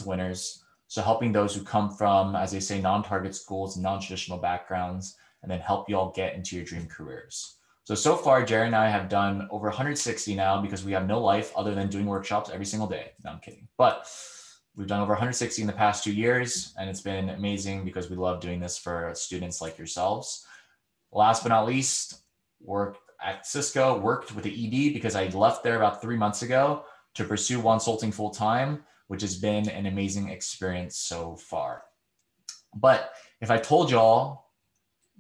winners. So helping those who come from, as they say, non-target schools and non-traditional backgrounds, and then help you all get into your dream careers. So far, Jerry and I have done over 160 now because we have no life other than doing workshops every single day. No, I'm kidding. But we've done over 160 in the past 2 years, and it's been amazing because we love doing this for students like yourselves. Last but not least, worked at Cisco, worked with the ED because I left there about 3 months ago to pursue consulting full time, which has been an amazing experience so far. But if I told y'all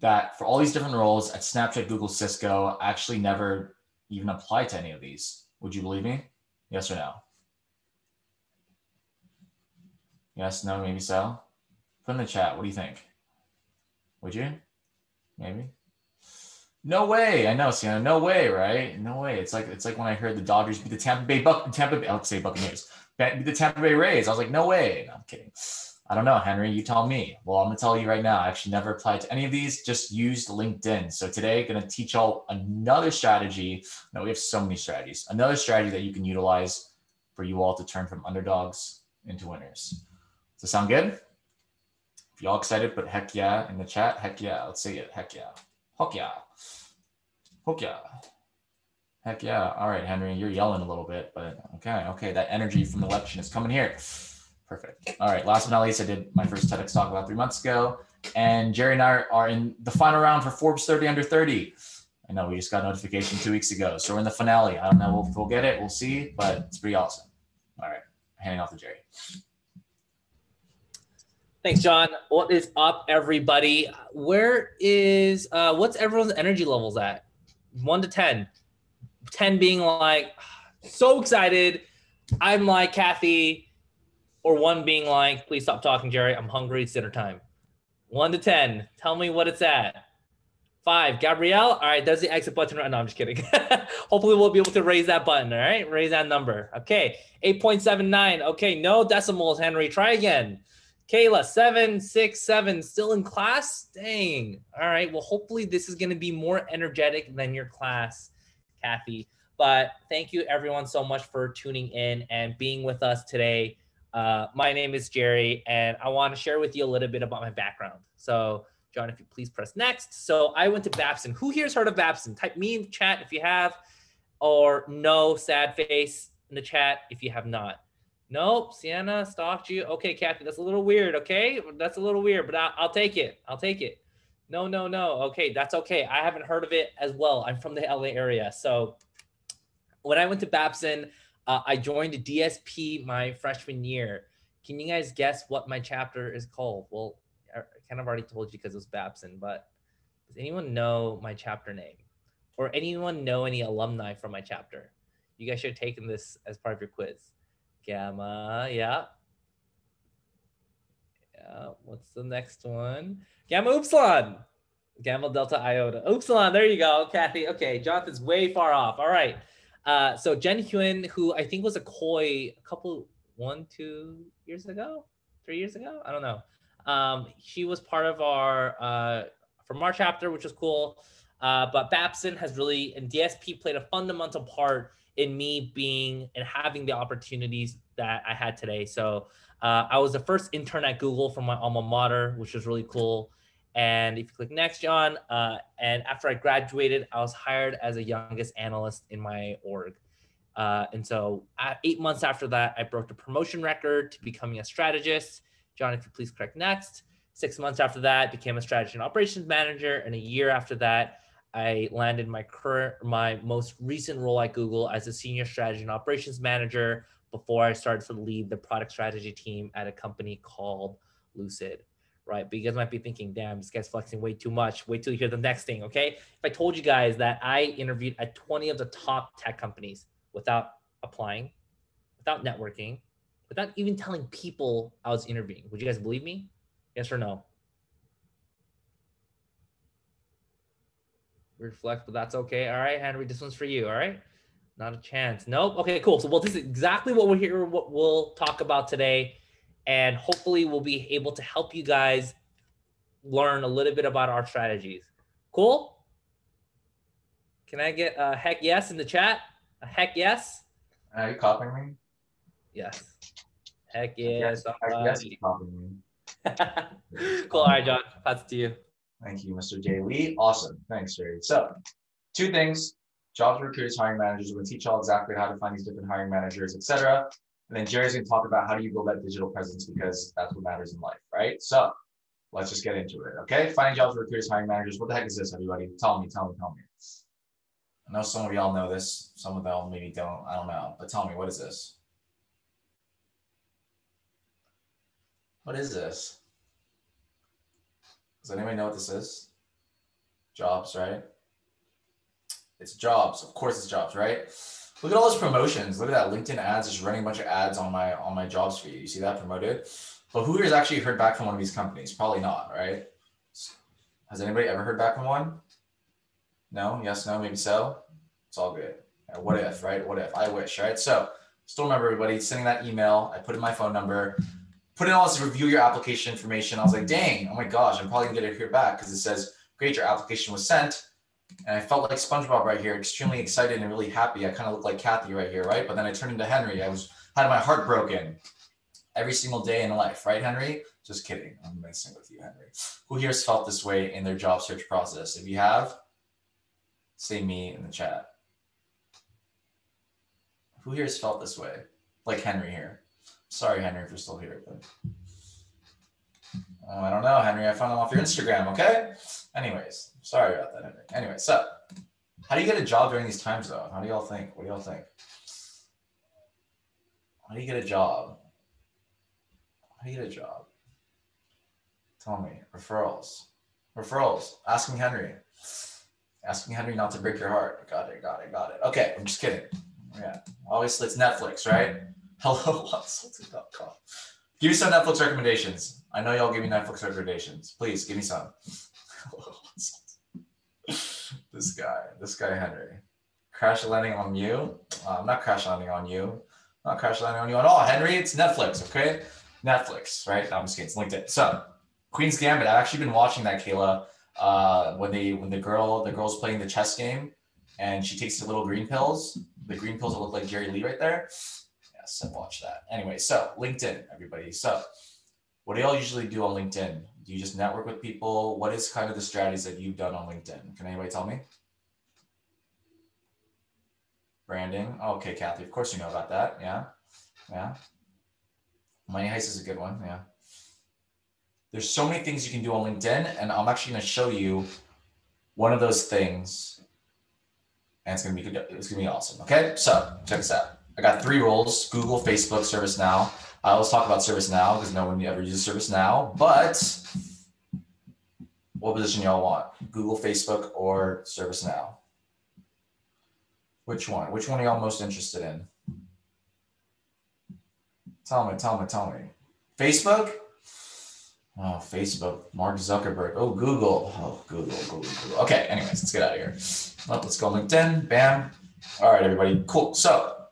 that for all these different roles at Snapchat, Google, Cisco, I actually never even applied to any of these, would you believe me? Yes or no? Yes, no, maybe so. Put in the chat. What do you think? Would you? Maybe. No way. I know, Sienna. No way, right? No way. It's like when I heard the Dodgers beat the Tampa Bay Buccaneers. Beat the Tampa Bay Rays. I was like, no way. No, I'm kidding. I don't know, Henry. You tell me. Well, I'm gonna tell you right now. I actually never applied to any of these. Just used LinkedIn. So today, gonna teach y'all another strategy. No, we have so many strategies. Another strategy that you can utilize for you all to turn from underdogs into winners. Does that sound good? If y'all excited, put heck yeah in the chat. Heck yeah. Let's see it. Heck yeah. Heck yeah. Heck yeah. Heck yeah. All right, Henry, you're yelling a little bit, but okay. That energy from the election is coming here. Perfect. All right, last but not least, I did my first TEDx talk about 3 months ago, and Jerry and I are in the final round for Forbes 30 under 30. I know we just got a notification 2 weeks ago, so we're in the finale. I don't know if we'll get it. We'll see, but it's pretty awesome. All right, handing off to Jerry. Thanks, John. What is up, everybody? What's everyone's energy levels at? 1 to 10. 10 being like, so excited. I'm like Kathy. Or 1 being like, please stop talking, Jerry. I'm hungry. It's dinner time. 1 to 10. Tell me what it's at. 5. Gabrielle. All right, there's the exit button. No, I'm just kidding. Hopefully we'll be able to raise that button. All right, raise that number. Okay, 8.79. Okay, no decimals, Henry. Try again. Kayla, 7.67. Still in class? Dang. All right, well, hopefully this is going to be more energetic than your class, Kathy. But thank you, everyone, so much for tuning in and being with us today. My name is Jerry, and I want to share with you a little bit about my background. So, John, if you please press next. So I went to Babson. Who here's heard of Babson? Type me in the chat if you have, or no, sad face in the chat if you have not. Nope, Sienna stalked you. Okay, Kathy, that's a little weird, okay? That's a little weird, but I'll take it. I'll take it. No. Okay, that's okay. I haven't heard of it as well. I'm from the LA area. So when I went to Babson, I joined DSP my freshman year. Can you guys guess what my chapter is called? Well, I kind of already told you because it was Babson, but does anyone know my chapter name? Or anyone know any alumni from my chapter? You guys should have taken this as part of your quiz. Gamma, yeah. What's the next one? Gamma Upsilon. Gamma Delta Iota. Upsilon, there you go, Kathy. Okay, Jonathan's way far off. All right. So Jen Huen, who I think was a Koi a couple, 2 years ago, 3 years ago, I don't know. She was part of our from our chapter, which was cool. But Babson has really, and DSP played a fundamental part in me being and having the opportunities that I had today. So I was the first intern at Google from my alma mater, which was really cool. And if you click next, John, and after I graduated, I was hired as a youngest analyst in my org. And so 8 months after that, I broke the promotion record to becoming a strategist. John, if you please click next. 6 months after that, became a strategy and operations manager. And a year after that, I landed my most recent role at Google as a senior strategy and operations manager before I started to lead the product strategy team at a company called Lucid. Right, but you guys might be thinking, damn, this guy's flexing way too much. Wait till you hear the next thing, okay? If I told you guys that I interviewed at 20 of the top tech companies without applying, without networking, without even telling people I was interviewing, would you guys believe me? Yes or no? Weird flex, but that's okay. All right, Henry, this one's for you, all right? Not a chance. Nope. Okay, cool. So, well, this is exactly what we're here, what we'll talk about today. And hopefully we'll be able to help you guys learn a little bit about our strategies. Cool? Can I get a heck yes in the chat? A heck yes? Are you copying me? Yes. Heck yeah, I guess somebody. he's copying me. Cool. All right, John, pass it to you. Thank you, Mr. J. Lee. Awesome. Thanks, Jerry. So, two things. Jobs, recruiters, hiring managers. We're going to teach y'all exactly how to find these different hiring managers, etc. And then Jerry's going to talk about how do you build that digital presence because that's what matters in life, right? So, let's just get into it, okay? Finding jobs, recruiters, hiring managers. What the heck is this, everybody? Tell me. I know some of y'all know this. Some of them maybe don't. I don't know. But tell me, what is this? What is this? Does anybody know what this is? Jobs, right? It's jobs. Of course it's jobs, right? Look at all those promotions. Look at that. LinkedIn ads is running a bunch of ads on my jobs feed. You see that promoted? But who here has actually heard back from one of these companies? Probably not, right? Has anybody ever heard back from one? No? Yes, no, maybe so? It's all good. What if, right? What if? I wish, right? So still remember everybody sending that email. I put in my phone number, put in all this review your application information. I was like, dang, oh my gosh, I'm probably gonna get it here back because it says, great, your application was sent. And I felt like SpongeBob right here, extremely excited and really happy. I kind of look like Kathy right here, right? But then I turned into Henry. I had my heart broken every single day in life, right, Henry? Just kidding. I'm messing with you, Henry. Who here has felt this way in their job search process? If you have, say me in the chat. Who here has felt this way? Like Henry here. Sorry, Henry, if you're still here. But I don't know, Henry. I found them off your Instagram, okay? Anyways, sorry about that, Henry. Anyway, so how do you get a job during these times, though? How do y'all think? What do y'all think? How do you get a job? How do you get a job? Tell me. Referrals. Referrals. Asking Henry. Asking Henry not to break your heart. Got it. Okay, I'm just kidding. Yeah. Obviously, it's Netflix, right? Hello@consulting.com. Give me some Netflix recommendations. I know y'all give me Netflix recommendations. Please, give me some. This guy Henry. Crash landing on you. I'm not crash landing on you. Not crash landing on you at all, Henry. It's Netflix, okay? Netflix, right? No, I'm just kidding. It's LinkedIn. So, Queen's Gambit. I've actually been watching that, Kayla. When the girl's playing the chess game, and she takes the little green pills. The green pills that look like Jerry Lee right there. Yes, I watched that. Anyway, so LinkedIn, everybody. So, what do y'all usually do on LinkedIn? Do you just network with people? What is kind of the strategies that you've done on LinkedIn? Can anybody tell me? Branding. Oh, okay, Kathy. Of course you know about that. Yeah. Money Heist is a good one. Yeah. There's so many things you can do on LinkedIn, and I'm actually going to show you one of those things, and it's going to be good. It's going to be awesome. Okay, so check this out. I got 3 roles: Google, Facebook, ServiceNow. I always talk about ServiceNow because no one ever uses ServiceNow, but what position y'all want? Google, Facebook, or ServiceNow? Which one? Which one are y'all most interested in? Tell me. Facebook? Oh, Facebook. Mark Zuckerberg. Oh, Google. Google. Okay, anyways, let's get out of here. Let's go LinkedIn. Bam. All right, everybody. Cool. So,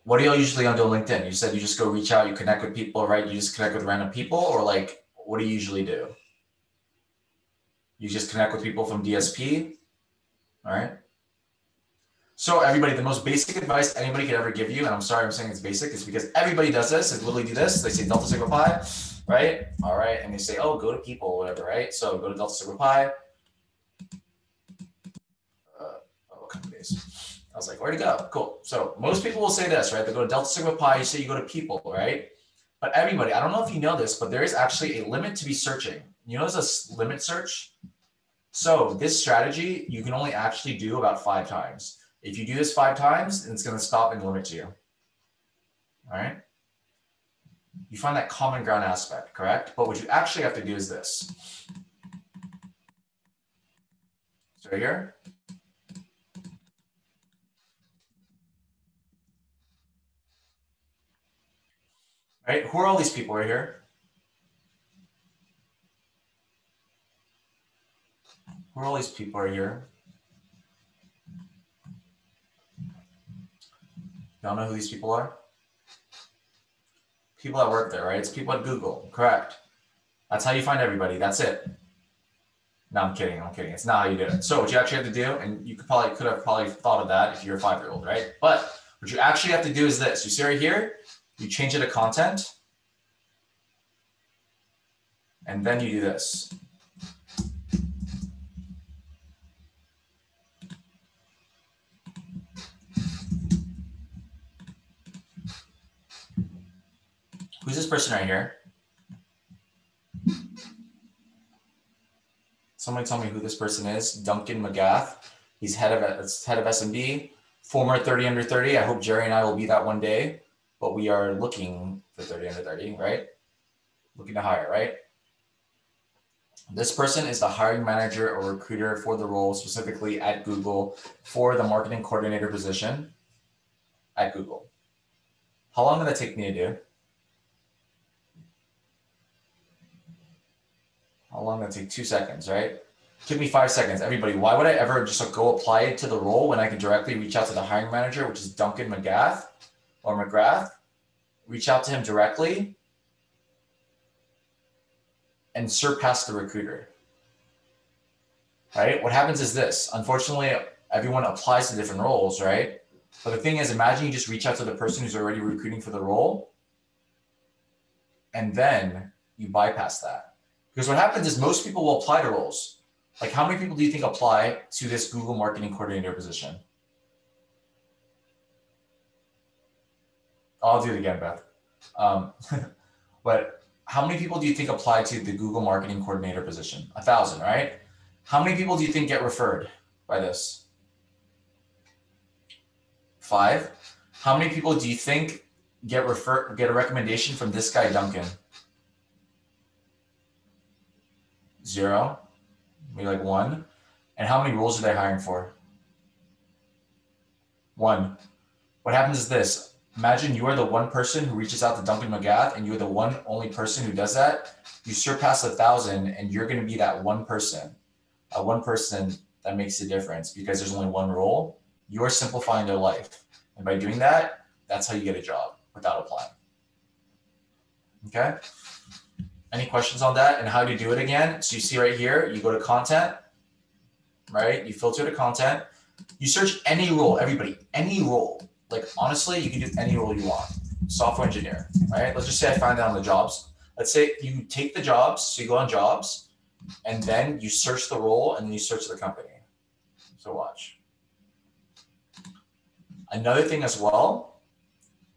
what do y'all usually do on LinkedIn? You said you just go reach out, you connect with people, right? You just connect with random people, or like, what do you usually do? You just connect with people from DSP, all right? So everybody, the most basic advice anybody could ever give you, and I'm sorry I'm saying it's basic, is because everybody does this, is literally do this. They say Delta Sigma Pi, right? All right, and they say, oh, go to people, whatever, right? So go to Delta Sigma Pi. What companies? I was like, where'd it go? Cool. So most people will say this, right? They go to Delta Sigma Pi, you say you go to people, right? But everybody, I don't know if you know this, but there is actually a limit to be searching. You know, there's a limit search. So this strategy, you can only actually do about 5 times. If you do this 5 times, it's going to stop and limit you. All right. You find that common ground aspect, correct? But what you actually have to do is this. So right here. Right? Who are all these people right here? Who are all these people right here? Y'all know who these people are? People that work there, right? It's people at Google, correct? That's how you find everybody. That's it. No, I'm kidding. It's not how you do it. So what you actually have to do, and you could have thought of that if you're a 5-year-old, right? But What you actually have to do is this. You see right here, you change it to content, and then you do this. Who's this person right here? Somebody tell me who this person is. Duncan McGath. He's head of SMB, former 30 under 30. I hope Jerry and I will be that one day, but we are looking for 30 under 30, right? Looking to hire, right? This person is the hiring manager or recruiter for the role, specifically at Google for the marketing coordinator position at Google. How long did that take me to do? How long did that take? 2 seconds, right? Took me 5 seconds. Everybody, why would I ever just go apply to the role when I can directly reach out to the hiring manager, which is Duncan McGath or McGrath, reach out to him directly and surpass the recruiter, right? What happens is this. Unfortunately, everyone applies to different roles, right? But the thing is, imagine you just reach out to the person who's already recruiting for the role and then you bypass that. Because what happens is most people will apply to roles. Like how many people do you think apply to this Google marketing coordinator position? I'll do it again, Beth. But how many people do you think apply to the Google marketing coordinator position? 1,000, right? How many people do you think get referred by this? 5. How many people do you think get a recommendation from this guy, Duncan? 0. Maybe like 1. And how many roles are they hiring for? 1. What happens is this. Imagine you are the one person who reaches out to Duncan McGath and you're the only person who does that. You surpass 1,000 and you're going to be that one person that makes a difference because there's only one role. You're simplifying their life. And by doing that, that's how you get a job without applying. Okay? Any questions on that and how do you do it again? So you see right here, you go to content, right? You filter to content. You search any role, everybody, any role. Like honestly, you can do any role you want. Software engineer, right? Let's just say I find that on the jobs. Let's say you take the jobs, so you go on jobs, and then you search the role and then you search the company. So watch. Another thing as well,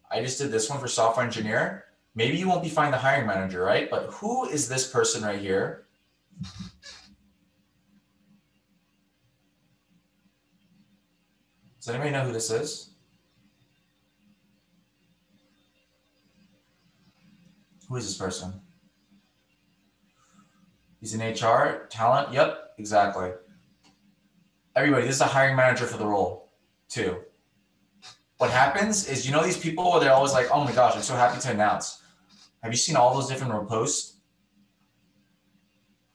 I just did this one for software engineer. Maybe you won't be finding the hiring manager, right? But who is this person right here? Does anybody know who this is? Who is this person? He's in HR, talent. Yep, exactly. Everybody, this is a hiring manager for the role too. What happens is, you know, these people where they're always like, oh my gosh, I'm so happy to announce. Have you seen all those different posts?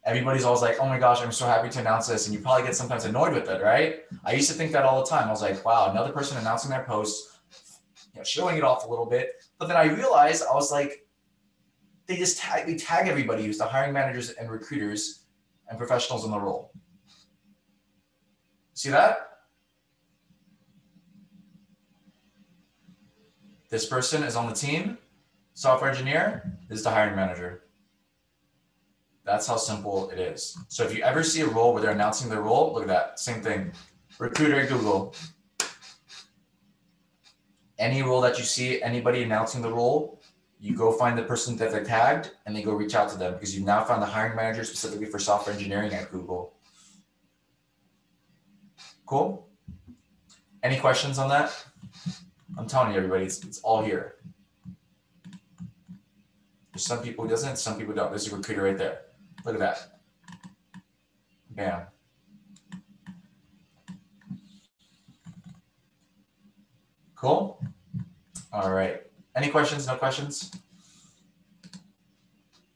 Everybody's always like, oh my gosh, I'm so happy to announce this. And you probably get sometimes annoyed with it, right? I used to think that all the time. I was like, wow, another person announcing their post, showing it off a little bit. But then I realized, I was like, they tag everybody who's the hiring managers and recruiters and professionals in the role. See that? This person is on the team, software engineer, this is the hiring manager. That's how simple it is. So if you ever see a role where they're announcing their role, look at that, same thing. Recruiter at Google. Any role that you see, anybody announcing the role, you go find the person that they tagged and they go reach out to them because you've now found the hiring manager specifically for software engineering at Google. Cool? Any questions on that? I'm telling you, everybody, it's all here. There's some people who doesn't, some people don't. There's a recruiter right there. Look at that. Bam. Cool? All right. Any questions? No questions?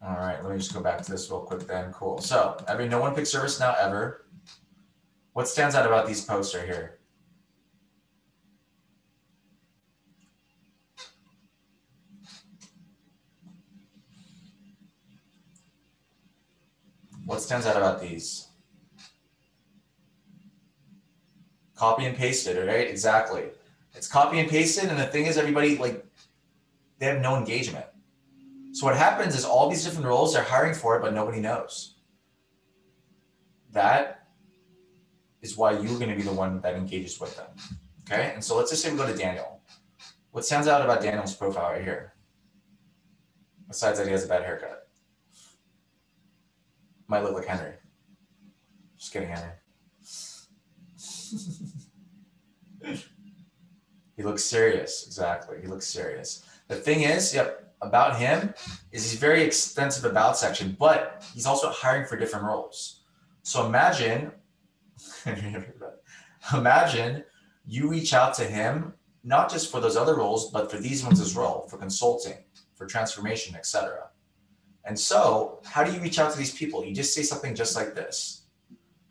All right, let me just go back to this real quick then. Cool. So, no one picks ServiceNow ever. What stands out about these posts right here? What stands out about these? Copy and paste it, right? Exactly. It's copy and pasted. And the thing is, everybody, like, they have no engagement. So what happens is all these different roles, they're hiring for it, but nobody knows. That is why you're going to be the one that engages with them. Okay. And so let's just say we go to Daniel. What stands out about Daniel's profile right here? Besides that he has a bad haircut. Might look like Henry. Just kidding, Henry. He looks serious. Exactly. He looks serious. The thing is, about him is he's very extensive about section, but he's also hiring for different roles. So imagine you reach out to him, not just for those other roles, but for these ones as well, for consulting, for transformation, etc. And so how do you reach out to these people? You just say something just like this.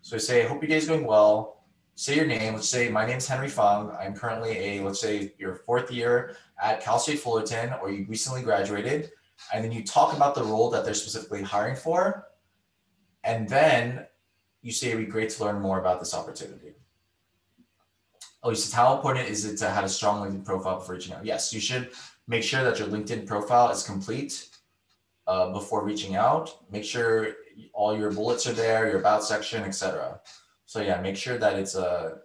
So you say, hope your day's going well. Say your name. Let's say, my name's Henry Fung. I'm currently let's say your 4th year at Cal State Fullerton, or you recently graduated. And then you talk about the role that they're specifically hiring for. And then you say, it'd be great to learn more about this opportunity. Oh, you said, how important is it to have a strong LinkedIn profile before reaching out? Yes, you should make sure that your LinkedIn profile is complete before reaching out. Make sure all your bullets are there, your about section, etc. So yeah, make sure that it's that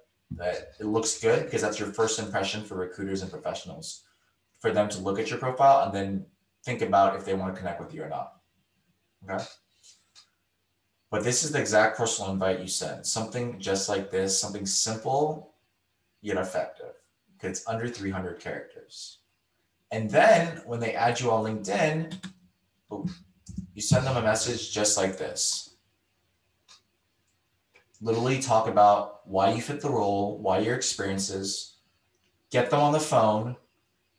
it looks good, because that's your first impression for recruiters and professionals, for them to look at your profile and then think about if they want to connect with you or not. Okay. But this is the exact personal invite you send. Something just like this, something simple yet effective, because it's under 300 characters. And then when they add you on LinkedIn, you send them a message just like this. Literally talk about why you fit the role, why your experiences, get them on the phone,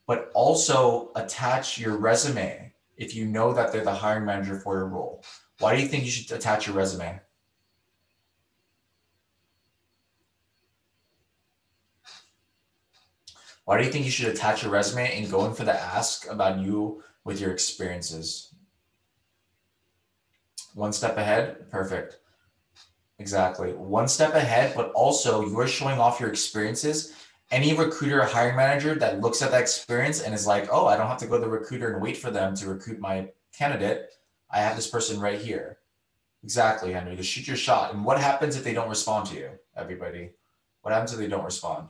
but also attach your resume if you know that they're the hiring manager for your role. Why do you think you should attach your resume? Why do you think you should attach your resume and go in for the ask about you with your experiences? One step ahead, perfect. Exactly. One step ahead, but also you're showing off your experiences. Any recruiter or hiring manager that looks at that experience and is like, oh, I don't have to go to the recruiter and wait for them to recruit my candidate. I have this person right here. Exactly, Henry. Just shoot your shot. And what happens if they don't respond to you, everybody? What happens if they don't respond?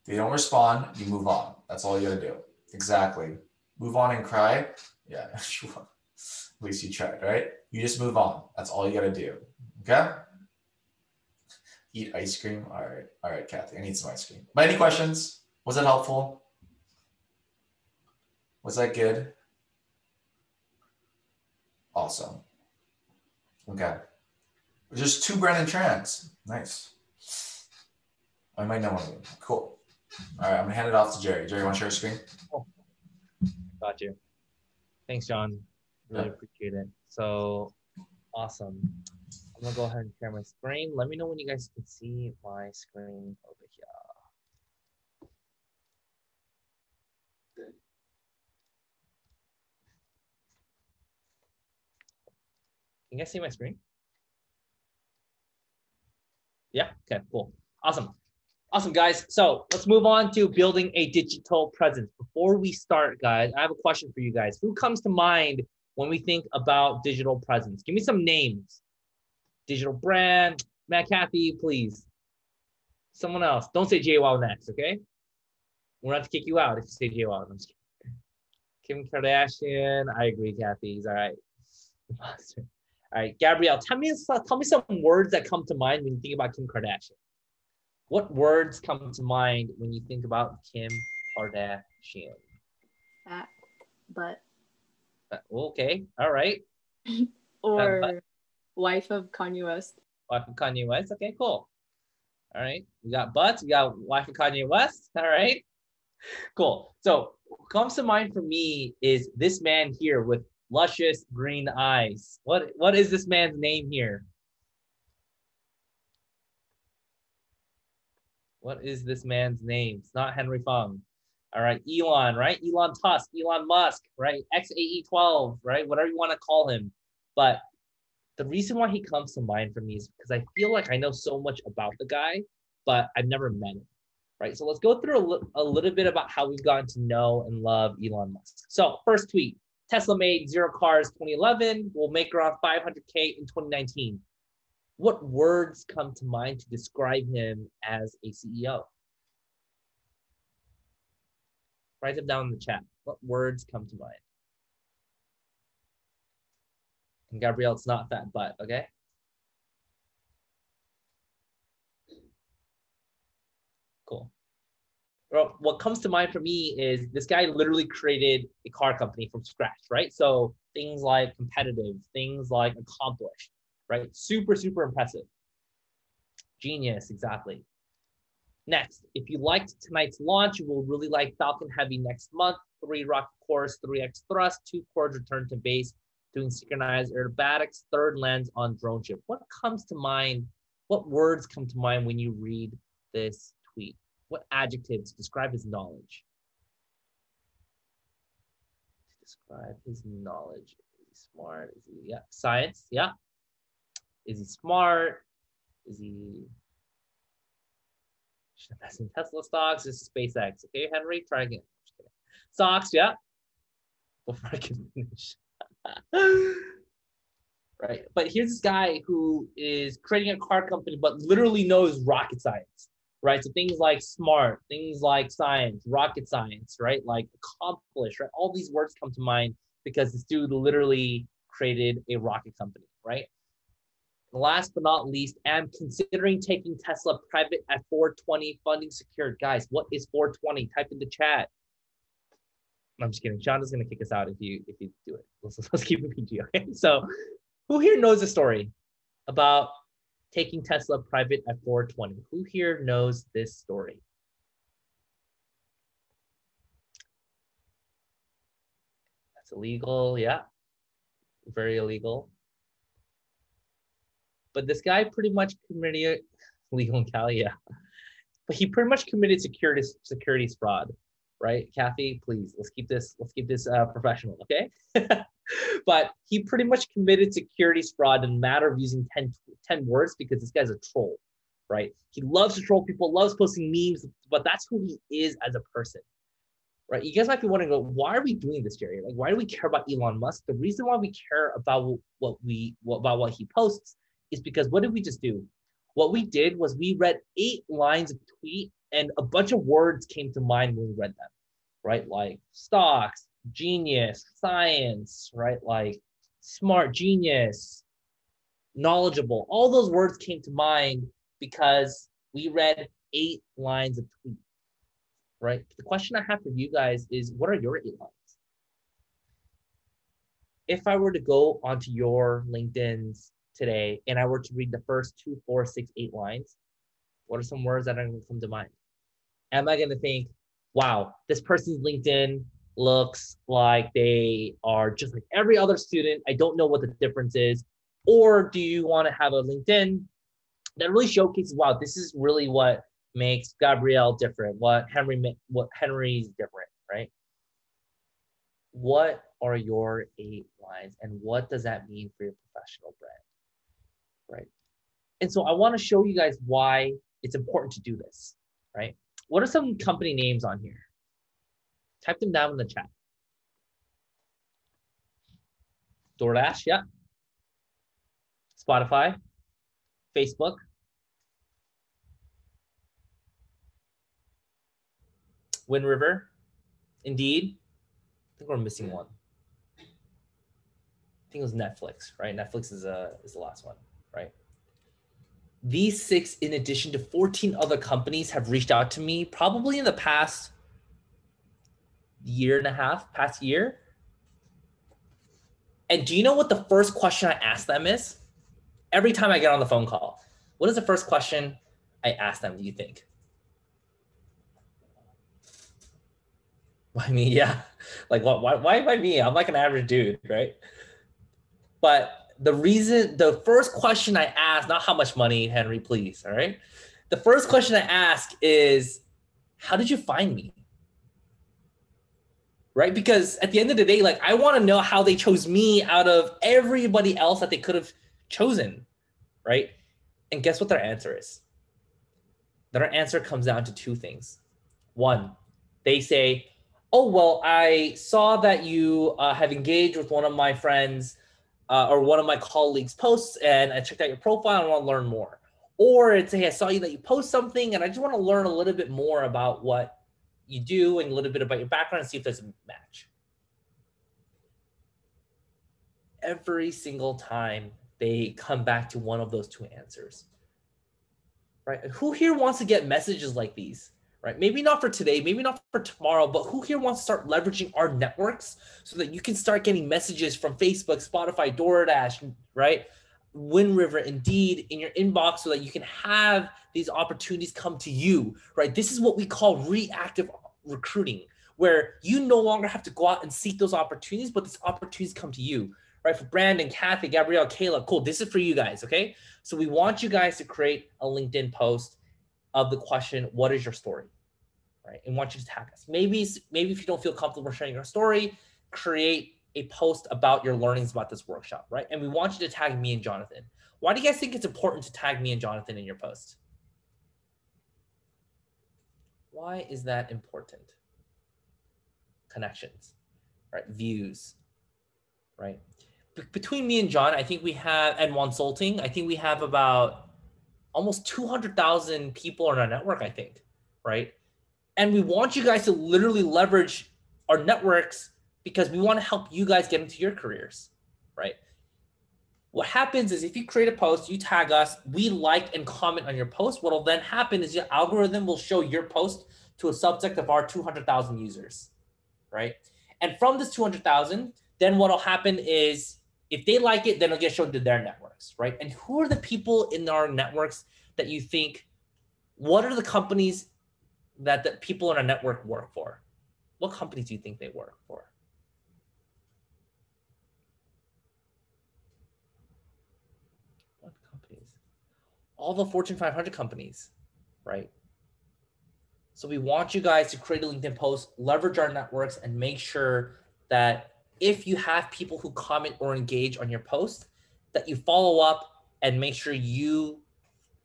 If they don't respond, you move on. That's all you got to do. Exactly. Move on and cry. Yeah, at least you tried, right? You just move on. That's all you got to do. Okay? Eat ice cream. All right. All right, Kathy. I need some ice cream. But any questions? Was that helpful? Was that good? Awesome. Okay. There's 2 Brennan Trans. Nice. I might know one of them. Cool. All right. I'm going to hand it off to Jerry. Jerry, you want to share your screen? Oh, got you. Thanks, John. Really appreciate it. So awesome. I'm gonna go ahead and share my screen. Let me know when you guys can see my screen over here. Can you guys see my screen? Yeah, okay, cool. Awesome. Awesome, guys. So let's move on to building a digital presence. Before we start, guys, I have a question for you guys. Who comes to mind when we think about digital presence? Give me some names. Digital brand. Matt, Kathy, please. Someone else. Don't say JWoww next, okay? We're not to kick you out if you say JWoww. I'm just kidding. Kim Kardashian. I agree, Kathy. He's all right. All right, Gabrielle, tell me some words that come to mind when you think about Kim Kardashian. What words come to mind when you think about Kim Kardashian? Fat butt. Okay, all right. Or wife of Kanye West. Wife of Kanye West. Okay, cool. All right, we got butts. We got wife of Kanye West. All right, cool. So what comes to mind for me is this man here with luscious green eyes. What is this man's name here? What is this man's name? It's not Henry Fung. All right, Elon, right? Elon Tusk, Elon Musk, right? XAE12, right? Whatever you want to call him. But the reason why he comes to mind for me is because I feel like I know so much about the guy, but I've never met him. right? So let's go through a little bit about how we've gotten to know and love Elon Musk. So first tweet, Tesla made 0 cars 2011, will make around 500K in 2019. What words come to mind to describe him as a CEO? Write them down in the chat. What words come to mind? And Gabrielle, it's not fat butt, okay? Cool. Well, what comes to mind for me is this guy literally created a car company from scratch, right? So things like competitive, things like accomplished, right? Super, super impressive. Genius, exactly. Next, if you liked tonight's launch, you will really like Falcon Heavy next month. 3 rocket cores, 3x thrust, 2 cores return to base, doing synchronized aerobatics, 3rd lens on drone ship. What comes to mind? What words come to mind when you read this tweet? What adjectives describe his knowledge? Describe his knowledge. Is he smart? Is he, yeah, science, yeah. Is he smart? Is he should invest in Tesla stocks? This is SpaceX. Okay, Henry, try again. Just kidding. Stocks, yeah. Before I can finish. Right, but here's this guy who is creating a car company, but literally knows rocket science, right? So things like smart, things like science, rocket science, right? Like accomplished, right? All these words come to mind because this dude literally created a rocket company, right? Last but not least, I'm considering taking Tesla private at 420, funding secured. Guys, what is 420? Type in the chat. I'm just kidding. Shonda's gonna kick us out if you do it. Let's keep it PG, okay? So, who here knows the story about taking Tesla private at 420? Who here knows this story? That's illegal, yeah. Very illegal. But this guy pretty much committed legal in Cali, yeah. But he pretty much committed securities fraud, right? Kathy, please, let's keep this professional, okay? But he pretty much committed securities fraud in a matter of using 10 words because this guy's a troll, right? He loves to troll people, loves posting memes, but that's who he is as a person, right? You guys might be wondering, why are we doing this, Jerry? Like, why do we care about Elon Musk? The reason why we care about what he posts is because what did we just do? What we did was we read 8 lines of tweet and a bunch of words came to mind when we read them, right? Like stocks, genius, science, right? Like smart, genius, knowledgeable. All those words came to mind because we read 8 lines of tweet, right? The question I have for you guys is, what are your 8 lines? If I were to go onto your LinkedIn's today and I were to read the first 2, 4, 6, 8 lines, what are some words that are going to come to mind? Am I going to think, wow, this person's LinkedIn looks like they are just like every other student. I don't know what the difference is. Or do you want to have a LinkedIn that really showcases, wow, this is really what makes Gabrielle different, what Henry's different, right? What are your 8 lines and what does that mean for your professional brand, right? And so I want to show you guys why it's important to do this, right? What are some company names on here? Type them down in the chat. DoorDash, yeah. Spotify, Facebook, Wind River, Indeed. I think we're missing one. I think it was Netflix, right? Netflix is the last one, right? These 6, in addition to 14 other companies, have reached out to me probably in the past year and a half, past year. And do you know what the first question I ask them is? Every time I get on the phone call, what is the first question I ask them, do you think? Why me? Yeah. Like, why by me? I'm like an average dude, right? But the first question I ask, not how much money, Henry, please, all right? The first question I ask is, how did you find me? Right? Because at the end of the day, like, I want to know how they chose me out of everybody else that they could have chosen, right? And guess what their answer is? their answer comes down to two things. One, they say, oh, well, I saw that you have engaged with one of my friends or one of my colleagues' posts, and I checked out your profile and I want to learn more. Or it's, hey, I saw you that you post something and I just want to learn a little bit more about what you do and a little bit about your background and see if there's a match. Every single time they come back to one of those two answers, right? And who here wants to get messages like these, right? Maybe not for today, maybe not for tomorrow, but who here wants to start leveraging our networks so that you can start getting messages from Facebook, Spotify, DoorDash, right? Wind River, Indeed in your inbox so that you can have these opportunities come to you, right? This is what we call reactive recruiting, where you no longer have to go out and seek those opportunities, but these opportunities come to you, right? For Brandon, Kathy, Gabrielle, Kayla, cool. This is for you guys, okay? So we want you guys to create a LinkedIn post of the question, what is your story, right? And want you to tag us. Maybe if you don't feel comfortable sharing your story, create a post about your learnings about this workshop, right? And we want you to tag me and Jonathan. Why do you guys think it's important to tag me and Jonathan in your post? Why is that important? Connections, right? Views, right? Between me and John, I think we have, and Wansulting, I think we have about almost 200,000 people on our network, I think, right? And we want you guys to literally leverage our networks because we want to help you guys get into your careers, right? What happens is if you create a post, you tag us, we like and comment on your post. What will then happen is your algorithm will show your post to a subset of our 200,000 users, right? And from this 200,000, then what will happen is if they like it, then it'll get shown to their networks, right? And who are the people in our networks that you think, what are the companies that the people in our network work for? What companies do you think they work for? What companies? All the Fortune 500 companies, right? So we want you guys to create a LinkedIn post, leverage our networks, and make sure that if you have people who comment or engage on your post, that you follow up and make sure you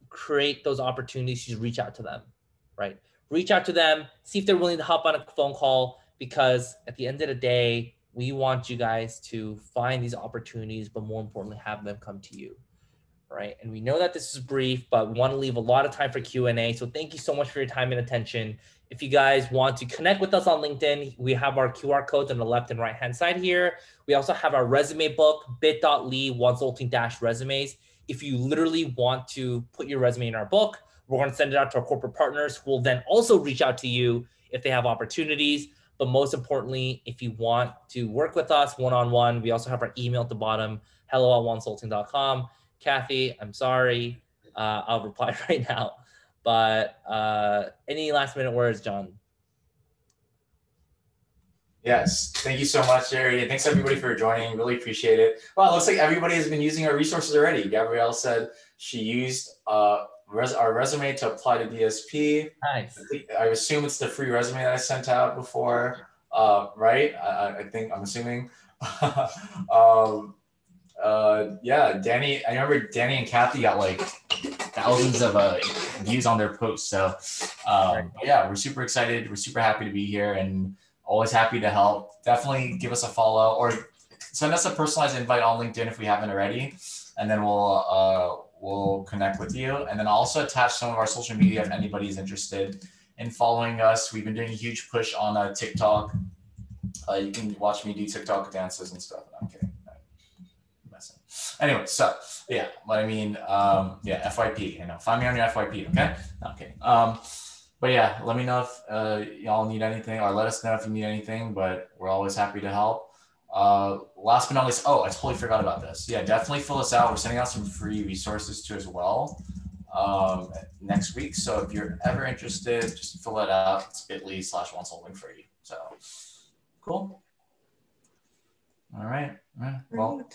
create those opportunities to reach out to them, right? Reach out to them, see if they're willing to hop on a phone call, because at the end of the day, we want you guys to find these opportunities, but more importantly, have them come to you, right? And we know that this is brief, but we want to leave a lot of time for Q&A. So thank you so much for your time and attention. If you guys want to connect with us on LinkedIn, we have our QR codes on the left and right-hand side here. We also have our resume book, bit.ly/resumes. If you literally want to put your resume in our book, we're going to send it out to our corporate partners who will then also reach out to you if they have opportunities. But most importantly, if you want to work with us one-on-one, we also have our email at the bottom, hello@onesulting.com. Kathy, I'm sorry. I'll reply right now. But any last minute words, John? Yes, thank you so much, Jerry. And thanks everybody for joining. Really appreciate it. Well, it looks like everybody has been using our resources already. Gabrielle said she used our resume to apply to DSP. Nice. I assume it's the free resume that I sent out before, right? I'm assuming. Yeah, Danny, I remember Danny and Kathy got like thousands of views on their posts. So yeah, we're super excited. We're super happy to be here and always happy to help. Definitely give us a follow or send us a personalized invite on LinkedIn if we haven't already. And then we'll connect with you. And then I'll also attach some of our social media if anybody's interested in following us. We've been doing a huge push on TikTok. You can watch me do TikTok dances and stuff. I'm kidding. Anyway, so yeah, but I mean, yeah, FYP, find me on your FYP, okay? No, I'm kidding. But yeah, let me know if y'all need anything, or let us know if you need anything, but we're always happy to help. Last but not least, oh, I totally forgot about this. Yeah, definitely fill us out. We're sending out some free resources too as well next week. So if you're ever interested, just fill it out. It's bit.ly/onesulting for you. So cool. All right. Well.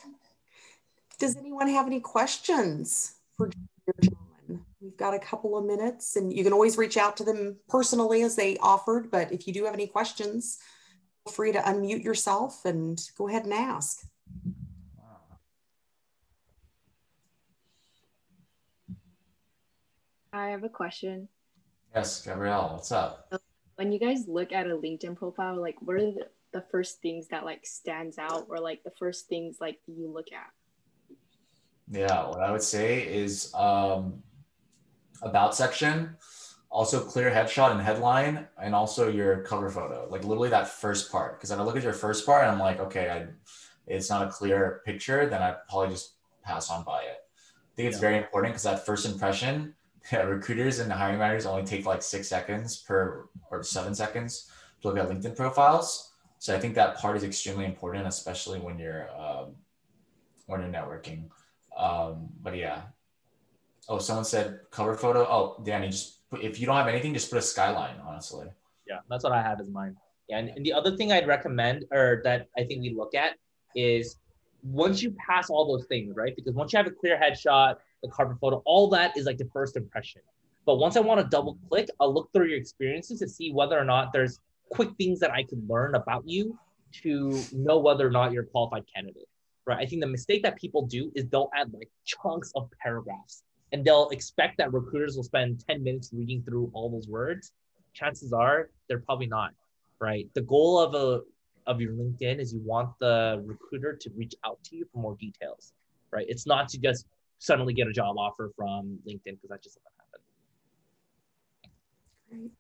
Does anyone have any questions for John? We've got a couple of minutes and you can always reach out to them personally as they offered, but if you do have any questions, feel free to unmute yourself and go ahead and ask. I have a question. Yes, Gabrielle, what's up? When you guys look at a LinkedIn profile, like what are the first things that like stands out, or like the first things like you look at? Yeah, what I would say is about section, also clear headshot and headline, and also your cover photo. Like literally that first part. Because if I look at your first part and I'm like, okay, it's not a clear picture, then I probably just pass on by it. I think it's very important because that first impression, recruiters and hiring managers only take like 6 seconds or 7 seconds to look at LinkedIn profiles. So I think that part is extremely important, especially when you're networking. But yeah. Oh, someone said cover photo. Oh, Danny, if you don't have anything, just put a skyline, honestly. Yeah, that's what I had as mine. Yeah, and the other thing I'd recommend, or that I think we look at, is once you pass all those things, right? Because once you have a clear headshot, the cover photo, all that is like the first impression. But once I want to double click, I'll look through your experiences to see whether or not there's quick things that I can learn about you to know whether or not you're a qualified candidate, right? I think the mistake that people do is they'll add like chunks of paragraphs and they'll expect that recruiters will spend 10 minutes reading through all those words. Chances are they're probably not, right? The goal of your LinkedIn is you want the recruiter to reach out to you for more details, right? It's not to just suddenly get a job offer from LinkedIn, because that just doesn't happen. Great.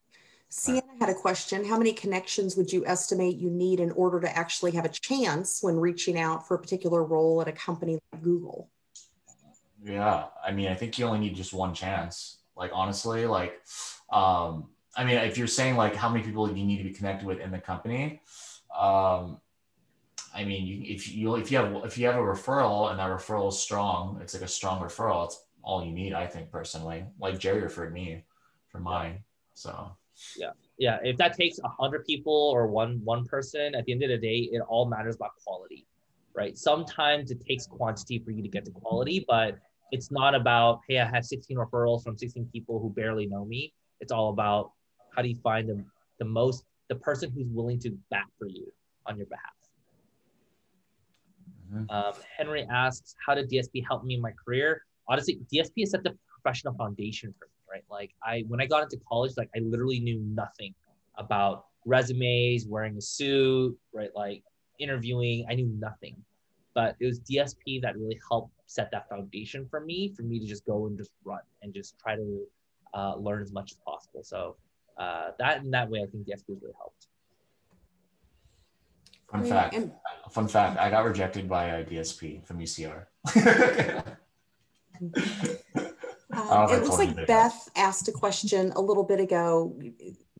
Sienna had a question. How many connections would you estimate you need in order to actually have a chance when reaching out for a particular role at a company like Google? Yeah, I mean, I think you only need just one chance. Like honestly, like, I mean, if you're saying like how many people you need to be connected with in the company, I mean, if you have a referral and that referral is strong, it's like a strong referral. It's all you need, I think, personally. Like Jerry referred me for mine, so yeah. If that takes 100 people or one person, at the end of the day, it all matters about quality, right? Sometimes it takes quantity for you to get to quality, but it's not about, hey, I have 16 referrals from 16 people who barely know me. It's all about how do you find the person who's willing to bat for you on your behalf. Henry asks, how did DSP help me in my career? Honestly, DSP is such a professional foundation for me, right? Like when I got into college, like I literally knew nothing about resumes, wearing a suit, right? Like interviewing, I knew nothing. But it was DSP that really helped set that foundation for me to just go and just run and just try to learn as much as possible. So in that way, I think DSP has really helped. Fun fact, I got rejected by a DSP from UCR. It looks like Beth asked a question a little bit ago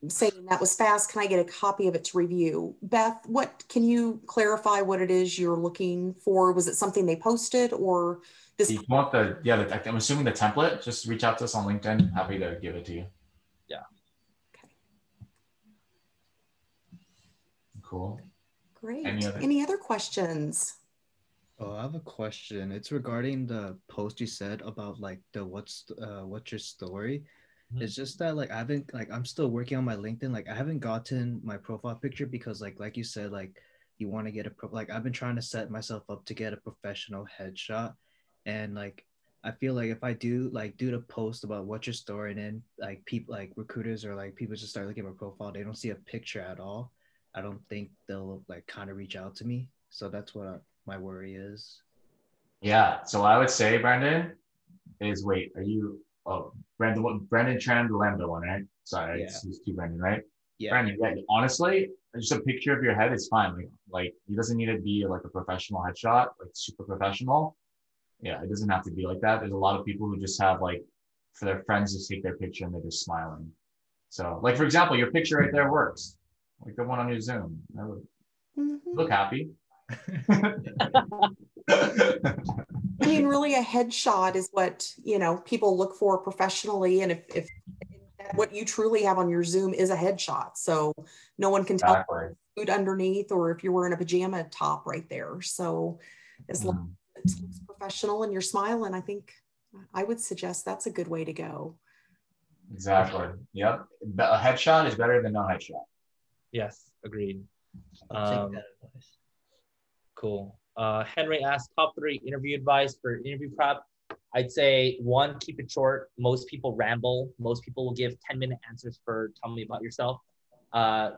saying that was fast. Can I get a copy of it to review? Beth, can you clarify what it is you're looking for? Was it something they posted or this? If you want I'm assuming the template, just reach out to us on LinkedIn. Happy to give it to you. Yeah. Okay. Cool. Great. Any other questions? Oh, I have a question. It's regarding the post you said about like what's your story. Mm-hmm. It's just that like I'm still working on my LinkedIn. Like I haven't gotten my profile picture because like you said, like you want to get I've been trying to set myself up to get a professional headshot, and like I feel like if I do the post about what's your story, and then like people like recruiters or like people just start looking at my profile, they don't see a picture at all. I don't think they'll like kind of reach out to me. So that's what my worry is. Yeah. So what I would say, Brandon, is Brandon Tran, the Lambda one, right? Sorry, yeah. It's two Brandon, right? Yeah. Brandon, yeah, honestly, just a picture of your head is fine. Like it doesn't need to be like a professional headshot, like super professional. Yeah, it doesn't have to be like that. There's a lot of people who just have like for their friends to take their picture and they're just smiling. So like, for example, your picture right there works. Like the one on your Zoom. Look happy. I mean, really a headshot is what, people look for professionally. And if what you truly have on your Zoom is a headshot. So no one can tell food underneath or if you're wearing a pajama top right there. So as long as it looks professional and you're smiling, I think I would suggest that's a good way to go. Exactly. Yep. A headshot is better than no headshot. Yes, agreed. I'll take that advice. Cool. Henry asked top 3 interview advice for interview prep. I'd say one, keep it short. Most people ramble. Most people will give 10-minute answers for tell me about yourself.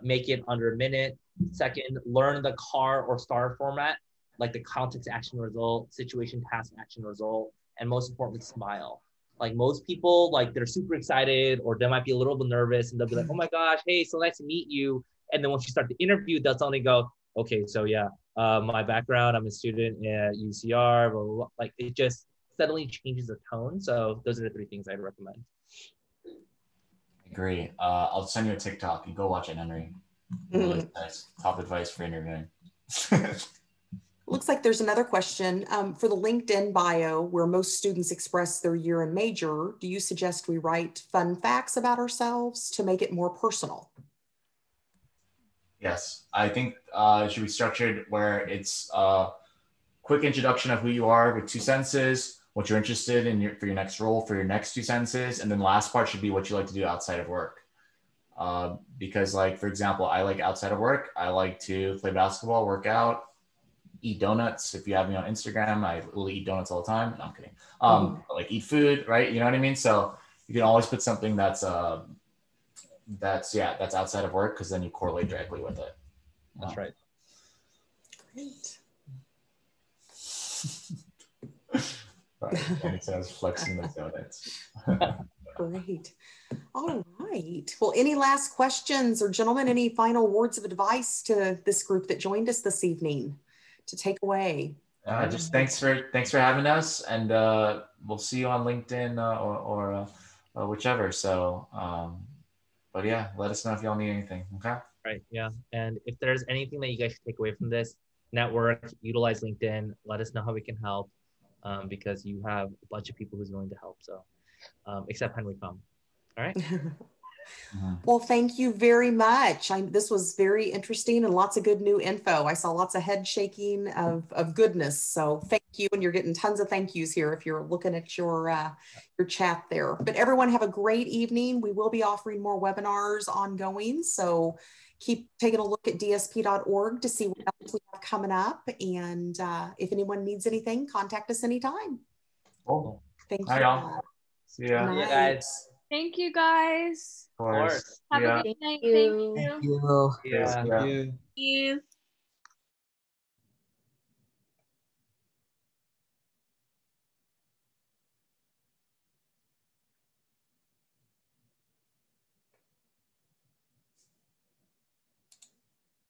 Make it under a minute. Second, learn the CAR or STAR format, like the context, action, result, situation, task, action, result, and most importantly, smile. Like most people, like they're super excited or they might be a little bit nervous and they'll be like, oh my gosh, hey, so nice to meet you. And then once you start the interview, they'll suddenly go, okay, so yeah, my background, I'm a student at UCR, blah, blah, blah. Like it just suddenly changes the tone. So those are the 3 things I'd recommend. Agree. I'll send you a TikTok. You go watch it, Henry. Really nice. Top advice for interviewing. Looks like there's another question. For the LinkedIn bio, where most students express their year and major, do you suggest we write fun facts about ourselves to make it more personal? Yes, I think it should be structured where it's a quick introduction of who you are with 2 sentences, what you're interested in for your next role, for your next 2 sentences, and then the last part should be what you like to do outside of work. Because like, for example, I like outside of work, I like to play basketball, work out, eat donuts. If you have me on Instagram, I will eat donuts all the time. No, I'm kidding. Like eat food, right? You know what I mean? So you can always put something that's outside of work, because then you correlate directly with it. That's right. Great. Right. And it says flexing the donuts. Great. All right. Well, any last questions, or gentlemen, any final words of advice to this group that joined us this evening to take away? Just thanks for having us, and we'll see you on LinkedIn or whichever. So, but yeah, let us know if y'all need anything. Okay. Right. Yeah. And if there's anything that you guys should take away from this, network, utilize LinkedIn, let us know how we can help, because you have a bunch of people who's willing to help. So, except Henry Pham. All right. Well, thank you very much. This was very interesting and lots of good new info. I saw lots of head shaking of goodness. So thank you. And you're getting tons of thank yous here if you're looking at your chat there. But everyone have a great evening. We will be offering more webinars ongoing. So keep taking a look at dsp.org to see what else we have coming up. And if anyone needs anything, contact us anytime. Cool. Thank Hi, you. y'all. See ya. See you guys. Thank you, guys. Of course. Have Yeah. a good night. you. Thank you. Yeah. Thank you. Thank you.